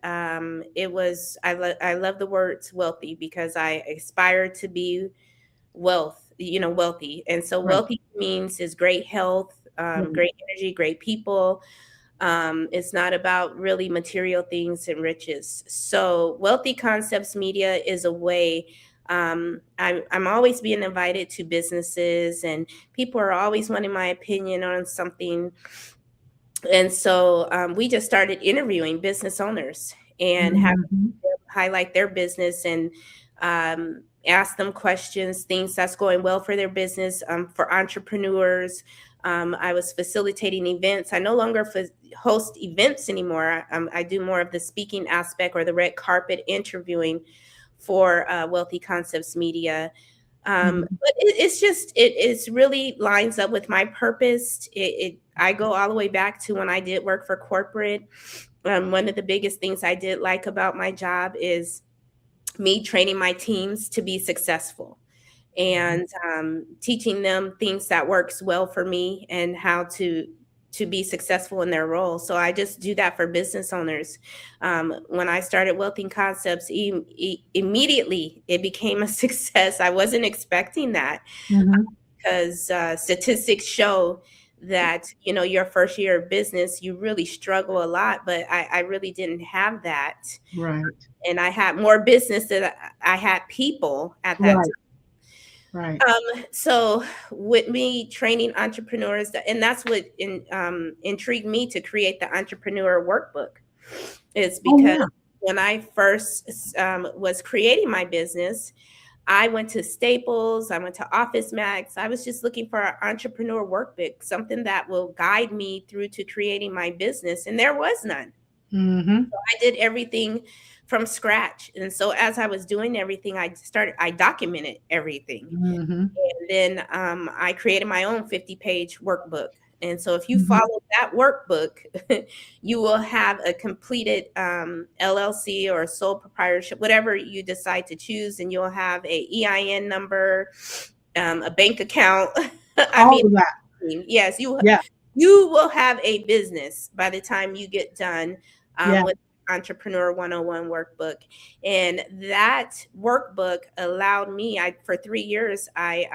Hmm. I love the words wealthy because I aspire to be wealthy. And so Right. wealthy means is great health, Right. great energy, great people. It's not about really material things and riches. So Wealthy Concepts Media is a way. I'm always being invited to businesses, and people are always wanting my opinion on something. And so we just started interviewing business owners and having Hmm. them highlight their business and ask them questions, things that's going well for their business, for entrepreneurs. I was facilitating events. I no longer host events anymore. I do more of the speaking aspect or the red carpet interviewing for Wealthy Concepts Media. But it's really lines up with my purpose. I go all the way back to when I did work for corporate. One of the biggest things I did like about my job is me training my teams to be successful and teaching them things that works well for me and how to be successful in their role. So I just do that for business owners. When I started Wealthy Concepts, immediately it became a success. I wasn't expecting that Mm-hmm. because statistics show that your first year of business you really struggle a lot, but I really didn't have that, Right. and I had more business than I had people at that Right. Right. so with me training entrepreneurs, and that's what intrigued me to create the entrepreneur workbook, is Oh because yeah. when I first was creating my business, I went to Staples, I went to Office Max. I was just looking for an entrepreneur workbook, something that will guide me through to creating my business, and there was none. Mm-hmm. I did everything from scratch. And so as I was doing everything, I documented everything. Mm-hmm. And then I created my own 50-page workbook. And so if you Mm-hmm. follow that workbook, you will have a completed LLC or sole proprietorship, whatever you decide to choose, and you'll have a EIN number, a bank account. I All mean, of that. yes, Yeah. you will have a business by the time you get done Yeah. with Entrepreneur 101 workbook. And that workbook allowed me, for 3 years, I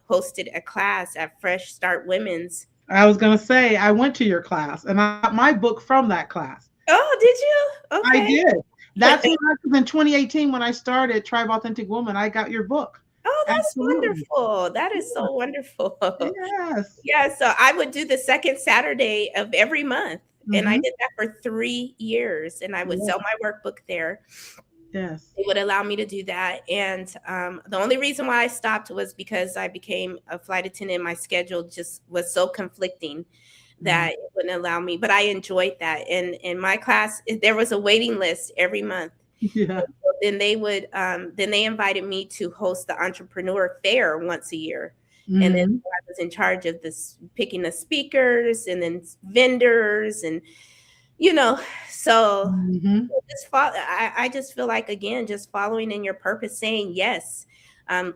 hosted a class at Fresh Start Women's. I was gonna say I went to your class and I got my book from that class. Oh, did you? I Okay. did. That's when in 2018 when I started Tribe Authentic Woman, I got your book. Oh, that's Absolutely. wonderful. That is Yeah. so wonderful. Yes. Yeah, so I would do the second Saturday of every month. And I Mm-hmm. did that for 3 years. And I would Yes. sell my workbook there. Yes. They would allow me to do that. And the only reason why I stopped was because I became a flight attendant. My schedule just was so conflicting Mm-hmm. that it wouldn't allow me. But I enjoyed that. And in my class, there was a waiting list every month. Yeah. Then they invited me to host the entrepreneur fair once a year. And then Mm-hmm. I was in charge of this, picking the speakers and then vendors and you know, so Mm-hmm. I just feel like, again, just following in your purpose, saying yes.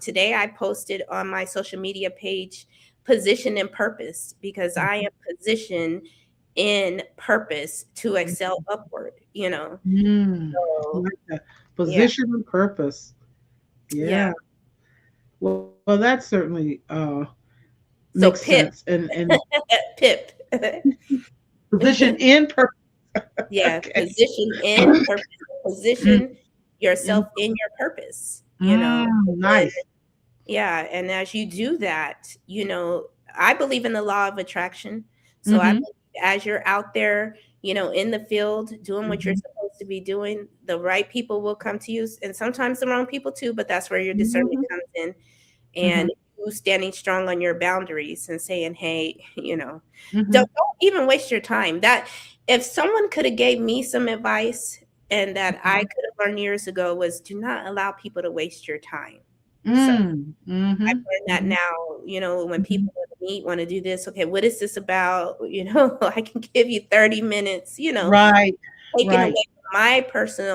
Today I posted on my social media page, position and purpose, because I am positioned in purpose to excel upward. Mm. I So like that. yeah, Position and purpose. yeah. Yeah. Well, that certainly So makes PIP, sense. And PIP. position in purpose. Yeah, Okay. position in purpose. Mm, Position yourself in your purpose. nice. Yeah, and as you do that, I believe in the law of attraction. So I Mm-hmm. believe as you're out there, in the field doing what you're Mm-hmm. supposed to be doing, the right people will come to you, and sometimes the wrong people too, but that's where your discernment Mm-hmm. comes in. Mm-hmm. And you standing strong on your boundaries and saying, "Hey, Mm-hmm. don't even waste your time." That if someone could have gave me some advice and that I could have learned years ago, was do not allow people to waste your time. So Mm, I've mhm, learned that mhm, now, when mhm. people want to meet, want to do this, okay, what is this about? I can give you 30 minutes, Right, taking away right.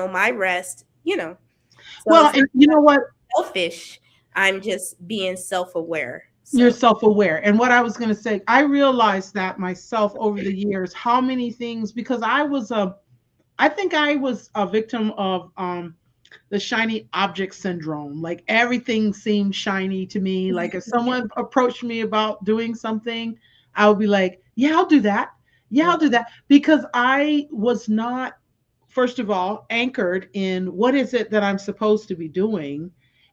my rest. So Well, it's not and you know what? selfish. I'm just being self-aware. You're So self-aware. And what I was going to say, I realized that myself over the years, how many things, because I think I was a victim of the shiny object syndrome. Like everything seemed shiny to me. Like if someone approached me about doing something, I would be like, yeah, I'll do that. Yeah, I'll do that. Because I was not, first of all, anchored in what is it that I'm supposed to be doing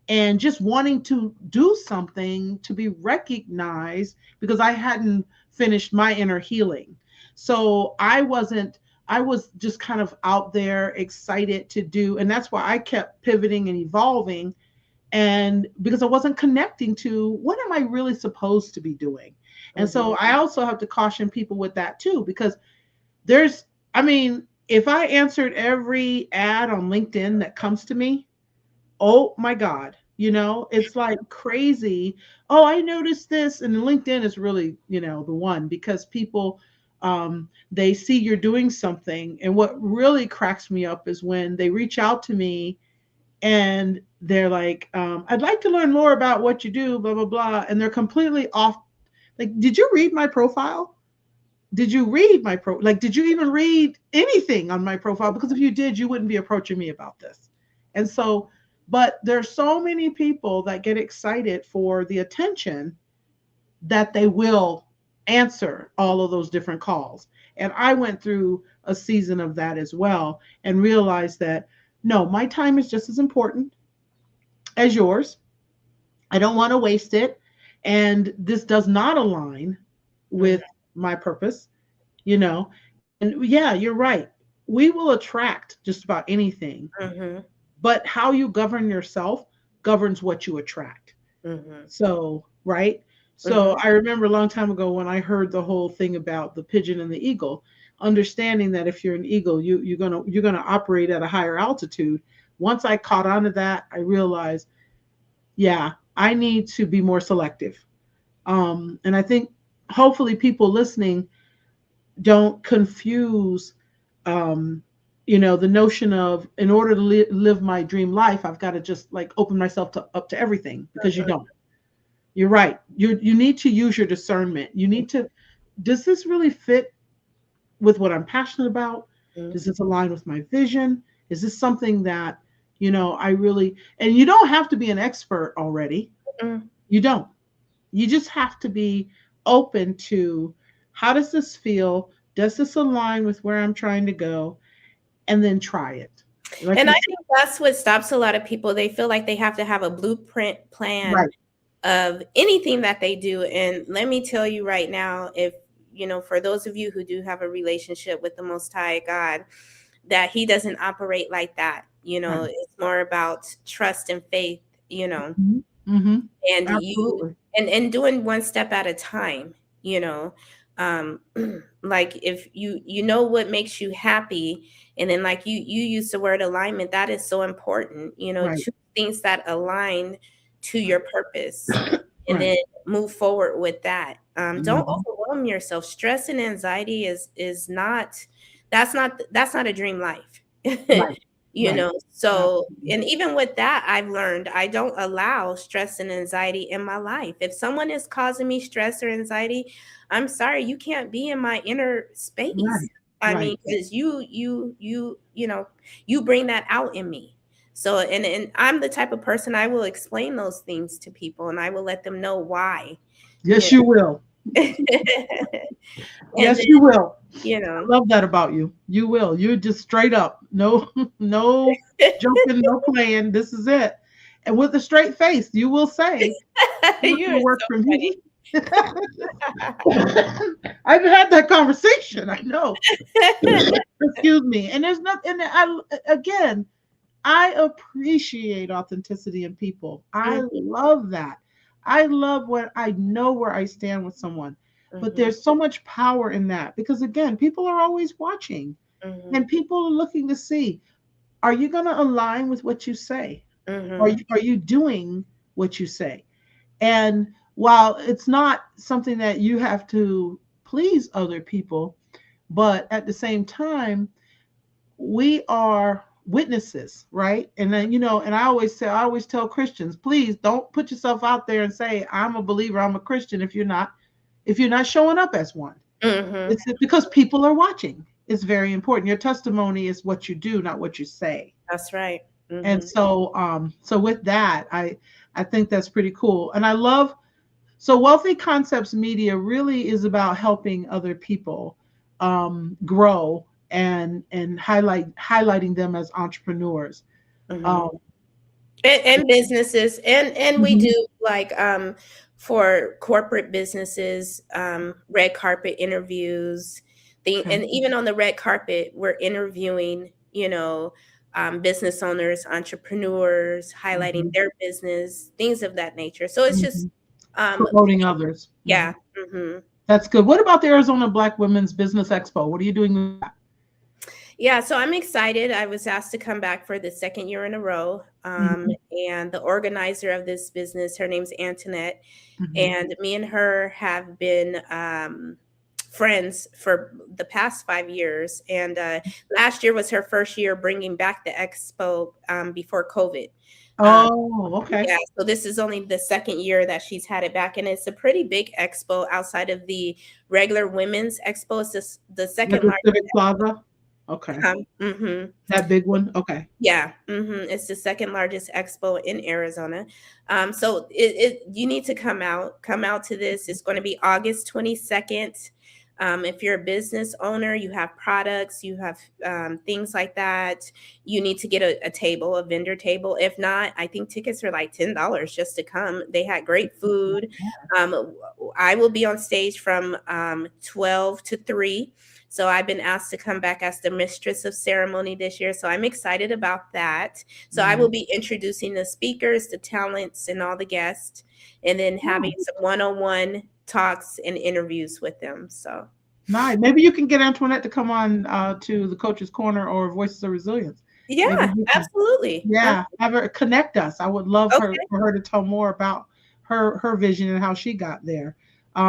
and just wanting to do something to be recognized because I hadn't finished my inner healing. So I was just kind of out there excited to do, and that's why I kept pivoting and evolving. And because I wasn't connecting to what am I really supposed to be doing. And mhm. so I also have to caution people with that too, because there's, I mean, if I answered every ad on LinkedIn that comes to me, oh my God, it's like crazy. Oh, I noticed this. And LinkedIn is really, the one because people, they see you're doing something. And what really cracks me up is when they reach out to me and they're like, I'd like to learn more about what you do, blah, blah, blah. And they're completely off. Like, did you read my profile? Did you read my like, did you even read anything on my profile? Because if you did, you wouldn't be approaching me about this. And so, but there's so many people that get excited for the attention that they will answer all of those different calls. And I went through a season of that as well and realized that no, my time is just as important as yours. I don't want to waste it. And this does not align with my purpose, you know. And yeah, you're right. We will attract just about anything, Mm-hmm. but how you govern yourself governs what you attract. Mm-hmm. So, right? So Mm-hmm. I remember a long time ago when I heard the whole thing about the pigeon and the eagle, understanding that if you're an eagle, you're gonna operate at a higher altitude. Once I caught on to that, I realized, yeah, I need to be more selective. And I think hopefully people listening don't confuse, um, the notion of in order to live my dream life, I've got to just like open myself up to everything, because you don't. You're right. You need to use your discernment. You need to, does this really fit with what I'm passionate about? Mm-hmm. Does this align with my vision? Is this something that, I really, and you don't have to be an expert already. Mm-hmm. You don't. You just have to be open to, how does this feel? Does this align with where I'm trying to go? And then try it. Like And you I said, think that's what stops a lot of people. They feel like they have to have a blueprint plan right. of anything that they do. And let me tell you right now, if, for those of you who do have a relationship with the Most High God, that He doesn't operate like that. Right. It's more about trust and faith, Mm-hmm. Mm-hmm. and you Absolutely. and doing one step at a time, you know. Um, like if you know what makes you happy, and then like you use the word alignment, that is so important. Right. Choose things that align to your purpose, and Right. then move forward with that. Don't Mm-hmm. overwhelm yourself. Stress and anxiety is not, that's not a dream life. Right. Right. So, Absolutely. and even with that, I've learned I don't allow stress and anxiety in my life. If someone is causing me stress or anxiety, I'm sorry, you can't be in my inner space. Right. I Right. mean, because you bring that out in me. So, and I'm the type of person, I will explain those things to people, and I will let them know why. Yes, You you will. know, and Yes, then you will. you I know, love that about you. You will. You just straight up. No, no joking, no playing. This is it. And with a straight face, you will say, it's not you're going to work so for me. funny. I've had that conversation. I know. Excuse me. And there's nothing. Again, I appreciate authenticity in people. I Mhm, love that. I love when I know where I stand with someone. But mhm, there's so much power in that because, again, people are always watching mhm, and people are looking to see, are you going to align with what you say? mhm, Are you doing what you say? And while it's not something that you have to please other people, but at the same time, we are witnesses, right? And then, and I always tell Christians, please don't put yourself out there and say, I'm a believer, I'm a Christian, if you're not showing up as one. mhm. It's because people are watching. It's very important. Your testimony is what you do, not what you say. That's right. And Mhm, so with that, I think that's pretty cool. And I love, so Wealthy Concepts Media really is about helping other people grow and highlighting them as entrepreneurs. mhm. Um, And businesses, and we mhm, do like for corporate businesses, red carpet interviews, okay. and even on the red carpet, we're interviewing, business owners, entrepreneurs, highlighting Mhm, their business, things of that nature. So it's just, mhm. um, Promoting others. yeah. Mhm. Hmm. That's good. What about the Arizona Black Women's Business Expo? What are you doing with that? Yeah, so I'm excited. I was asked to come back for the second year in a row. Mhm, And the organizer of this business, her name's Antoinette, mhm, and me and her have been friends for the past 5 years. And last year was her first year bringing back the expo before COVID. Um, Oh, okay. yeah, so this is only the second year that she's had it back, and it's a pretty big expo outside of the regular women's expo. It's just the At second the largest. Civic Plaza. Okay. Mhm. That big one. Okay. Yeah, it's the second largest expo in Arizona. So you need to come out to this. It's going to be August 22nd. If you're a business owner, you have products, you have things like that, you need to get a table, a vendor table. If not, I think tickets are like $10 just to come. They had great food. I will be on stage from 12 to 3. So I've been asked to come back as the mistress of ceremony this year. So I'm excited about that. So I will be introducing the speakers, the talents, and all the guests, and then having some one-on-one talks and interviews with them. So Nice. Maybe you can get Antoinette to come on to the Coach's Corner or Voices of Resilience. Maybe yeah, you can, absolutely. yeah, have her connect us. I would love her Okay, for her to tell more about her vision and how she got there,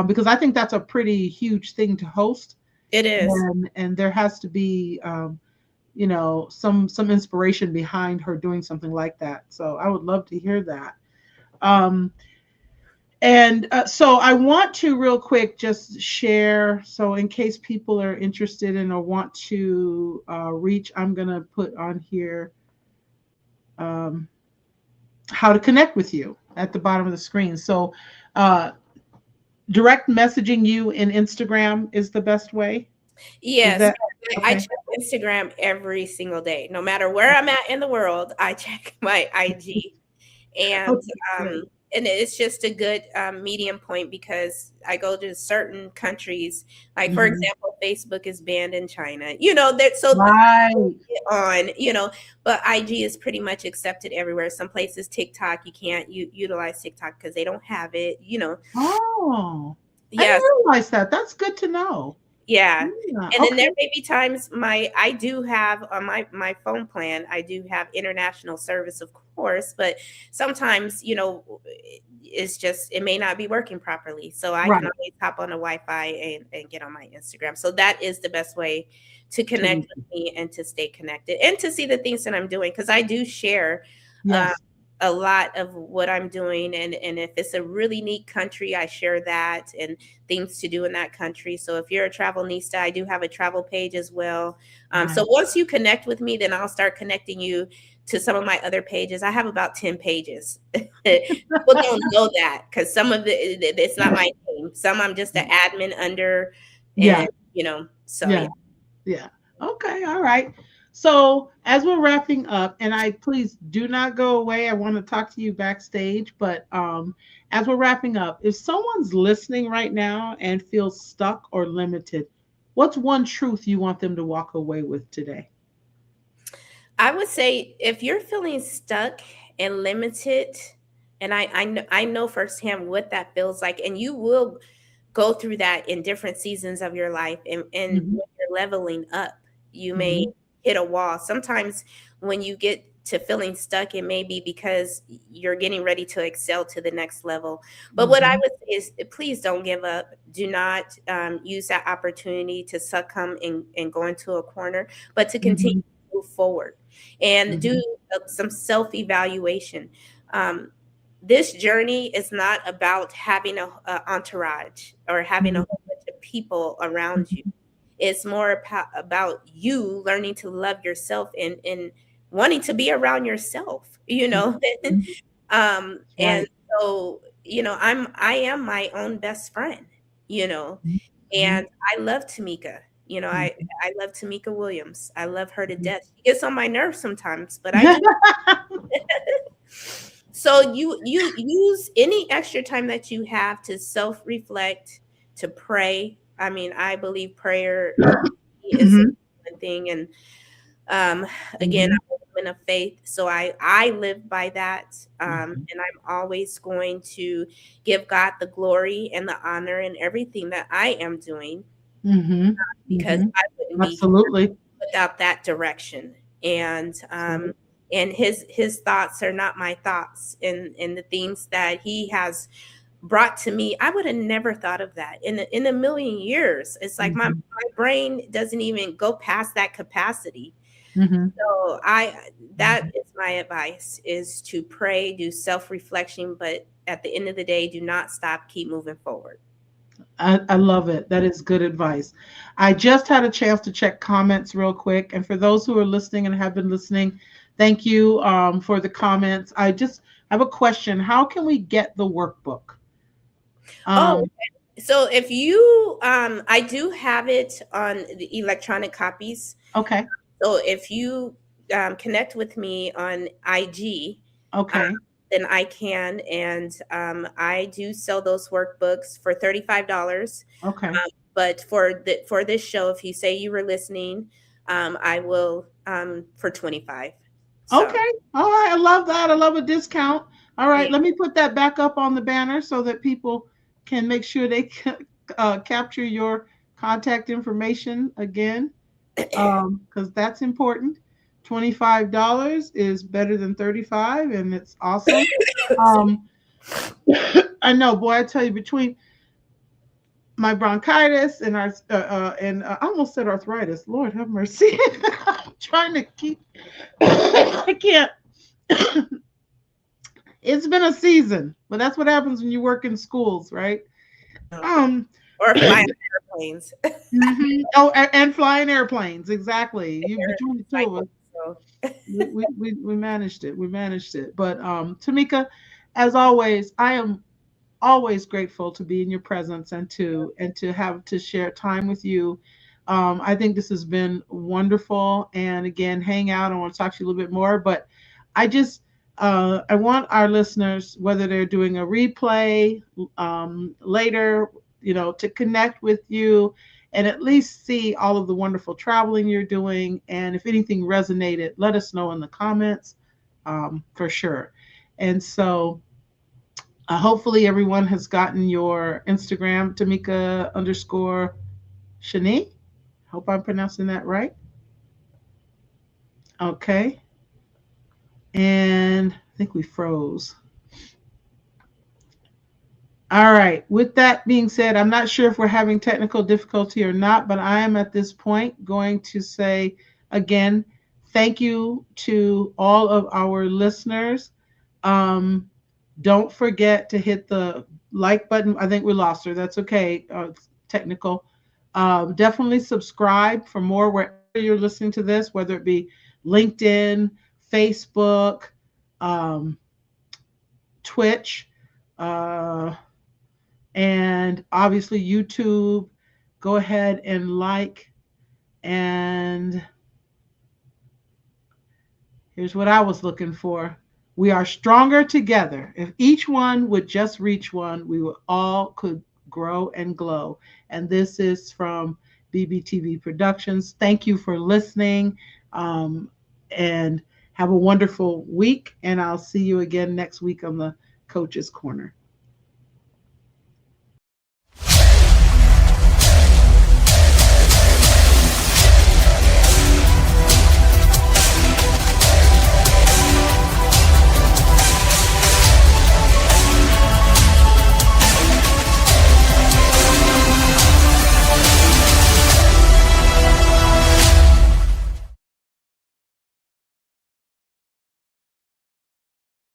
because I think that's a pretty huge thing to host, it is. and there has to be some inspiration behind her doing something like that. So I would love to hear that. Um, and so I want to real quick just share. So in case people are interested in or want to reach, I'm gonna put on here um, how to connect with you at the bottom of the screen. So uh, direct messaging you in Instagram is the best way. Is Yes, that I okay? check Instagram every single day. No matter where I'm at in the world, I check my IG. And Okay, um great. and it's just a good medium point because I go to certain countries, like for Mhm. example, Facebook is banned in China, that so Right. on, but IG is pretty much accepted everywhere. Some places TikTok, you can't utilize TikTok because they don't have it. Oh, I Yes. didn't realize that. That's good to know. Yeah. Yeah. And then Okay. there may be times I do have on my phone plan, I do have international service, of course, but sometimes, it's just it may not be working properly. So I can Right. always hop on the Wi-Fi and get on my Instagram. So that is the best way to To connect reach with you. me and to stay connected and to see the things that I'm doing because I do share uh, Yes. a lot of what I'm doing, and if it's a really neat country, I share that and things to do in that country. So if you're a travelnista, I do have a travel page as well. So Nice. once you connect with me, then I'll start connecting you to some of my other pages. I have about 10 pages. People don't know that because some of it's not my name. Some I'm just an admin under, Yeah. and so yeah. Yeah. Yeah. Okay. All right. So as we're wrapping up, and I please do not go away. I want to talk to you backstage, but as we're wrapping up, if someone's listening right now and feels stuck or limited, what's one truth you want them to walk away with today? I would say if you're feeling stuck and limited, and I know firsthand what that feels like, and you will go through that in different seasons of your life, and Hmm. when you're leveling up, you may Hmm. hit a wall. Sometimes when you get to feeling stuck, it may be because you're getting ready to excel to the next level. But what I Hmm. would say is please don't give up. Do not use that opportunity to succumb and go into a corner, but to continue Hmm. to move forward and do Hmm. some self evaluation. Um, this journey is not about having a entourage or having a Hmm. whole bunch of people around you. It's more about you learning to love yourself and wanting to be around yourself, Hmm. and Right. so, I am my own best friend, you know, Hmm. and I love Tamika. I love Tamika Williams. I love her to Hmm. death. She gets on my nerves sometimes, but I do. So you use any extra time that you have to self-reflect, to pray. I mean, I believe prayer is Hmm. a thing, and um, again, Hmm. I'm a woman of faith, so I live by that, Hmm. and I'm always going to give God the glory and the honor in everything that I am doing Hmm. because Hmm. I wouldn't be here Absolutely. without that direction. And his thoughts are not my thoughts, and the things that he has brought to me, I would have never thought of that in a million years. It's like Mhm. my brain doesn't even go past that capacity. Mhm. So that Mhm. is my advice, is to pray, do self-reflection, but at the end of the day, do not stop, keep moving forward. I love it. That is good advice. I just had a chance to check comments real quick. And for those who are listening and have been listening, thank you for the comments. I just have a question. How can we get the workbook? Oh, Um, so if you I do have it on the electronic copies. okay. So if you connect with me on IG, um, Okay. then I can, and I do sell those workbooks for $35. Okay. But for this show, if you say you were listening, I will for 25. So Okay. All right. I love that. I love a discount. All right. yeah. Let me put that back up on the banner so that people can make sure they capture your contact information again, because that's important. $25 is better than 35, and it's awesome. Um, I know, boy. I tell you, between my bronchitis and our I almost said arthritis. Lord have mercy. I'm trying to keep. I can't. It's been a season, but that's what happens when you work in schools, right? Um, Or flying airplanes. mhm. Oh, and flying airplanes, exactly. You between the two of Cycle. us, So we managed it. We managed it. But Tamika, as always, I am always grateful to be in your presence and to have to share time with you. I think this has been wonderful. And again, hang out. I want to talk to you a little bit more, but I just I want our listeners, whether they're doing a replay later, to connect with you and at least see all of the wonderful traveling you're doing. And if anything resonated, let us know in the comments, for sure. And so hopefully everyone has gotten your Instagram, Tamika underscore Shani. Hope I'm pronouncing that right. Okay. And I think we froze. All right. With that being said, I'm not sure if we're having technical difficulty or not, but I am at this point going to say again, thank you to all of our listeners. Um, don't forget to hit the like button. I think we lost her. That's okay. Technical. Definitely subscribe for more wherever you're listening to this, whether it be LinkedIn, Facebook, um, Twitch. Uh, and obviously YouTube. Go ahead and like. And here's what I was looking for. We are stronger together. If each one would just reach one, we would all could grow and glow. And this is from BBTV Productions. Thank you for listening. And have a wonderful week. And I'll see you again next week on the Coach's Corner.